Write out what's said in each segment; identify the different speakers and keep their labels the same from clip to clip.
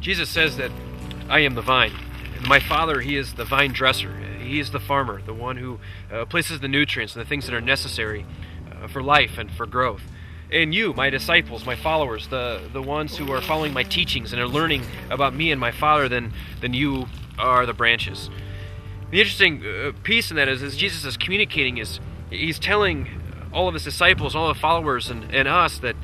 Speaker 1: Jesus says that I am the vine. And my Father, he is the vine dresser. He is the farmer, the one who places the nutrients and the things that are necessary for life and for growth. And you, my disciples, my followers, the ones who are following my teachings and are learning about me and my Father, then you are the branches. The interesting piece in that is Jesus is communicating, he's telling all of his disciples, all the followers, and us that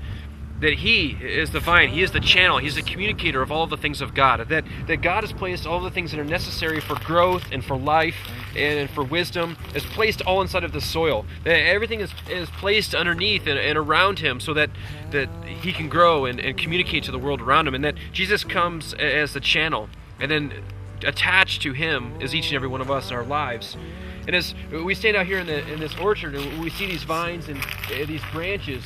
Speaker 1: he is the vine, he is the channel, he's the communicator of all of the things of God, that God has placed all the things that are necessary for growth and for life and for wisdom, is placed all inside of the soil, that everything is placed underneath and around him so that he can grow and communicate to the world around him, and that Jesus comes as the channel, and then attached to him is each and every one of us in our lives. And as we stand out here in this orchard and we see these vines and these branches,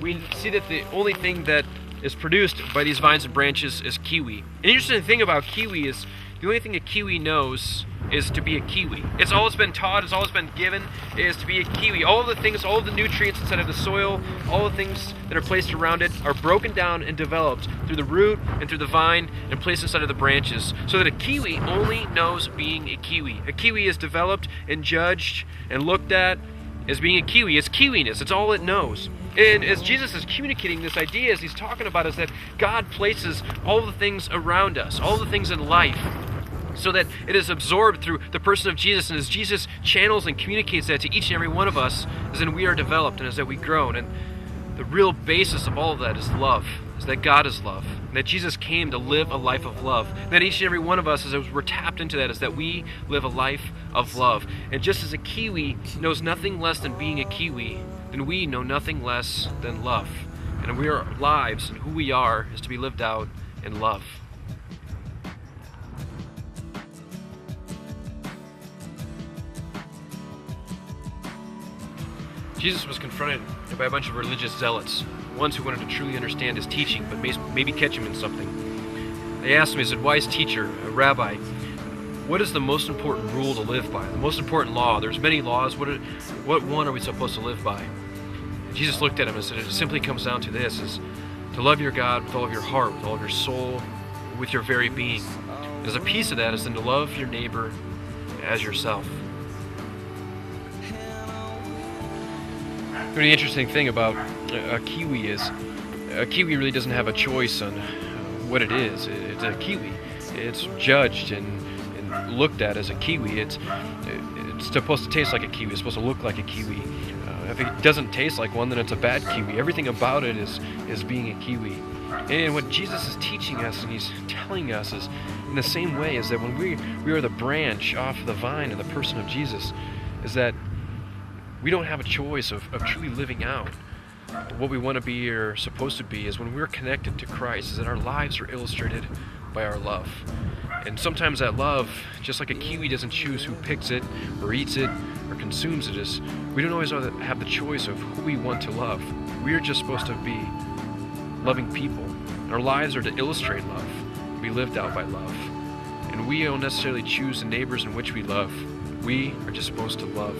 Speaker 1: we see that the only thing that is produced by these vines and branches is kiwi. An interesting thing about kiwi is the only thing a kiwi knows is to be a kiwi. It's all it's been taught, it's all it's been given, is to be a kiwi. All of the things, all of the nutrients inside of the soil, all the things that are placed around it are broken down and developed through the root and through the vine and placed inside of the branches, so that a kiwi only knows being a kiwi. A kiwi is developed and judged and looked at as being a kiwi. It's kiwiness, it's all it knows. And as Jesus is communicating this idea, as he's talking about, is that God places all the things around us, all the things in life, so that it is absorbed through the person of Jesus. And as Jesus channels and communicates that to each and every one of us, is then we are developed and as that we grow. And the real basis of all of that is love, is that God is love, and that Jesus came to live a life of love. And that each and every one of us, as we're tapped into that, is that we live a life of love. And just as a kiwi knows nothing less than being a kiwi, then we know nothing less than love. And our lives and who we are is to be lived out in love. Jesus was confronted by a bunch of religious zealots, ones who wanted to truly understand his teaching, but maybe catch him in something. They asked him, as a wise teacher, a rabbi, what is the most important rule to live by? The most important law? There's many laws. What one are we supposed to live by? And Jesus looked at him and said, it simply comes down to this, is to love your God with all of your heart, with all of your soul, with your very being. And as a piece of that is then to love your neighbor as yourself. The interesting thing about a kiwi is a kiwi really doesn't have a choice on what it is. It's a kiwi. It's judged and looked at as a kiwi. It's supposed to taste like a kiwi. It's supposed to look like a kiwi. If it doesn't taste like one, then it's a bad kiwi. Everything about it is being a kiwi. And what Jesus is teaching us and he's telling us is in the same way, is that when we are the branch off the vine in the person of Jesus, is that we don't have a choice of truly living out what we want to be or supposed to be. Is when we're connected to Christ, is that our lives are illustrated by our love. And sometimes that love, just like a kiwi doesn't choose who picks it or eats it or consumes it, is we don't always have the choice of who we want to love. We are just supposed to be loving people. Our lives are to illustrate love, be lived out by love. And we don't necessarily choose the neighbors in which we love. We are just supposed to love.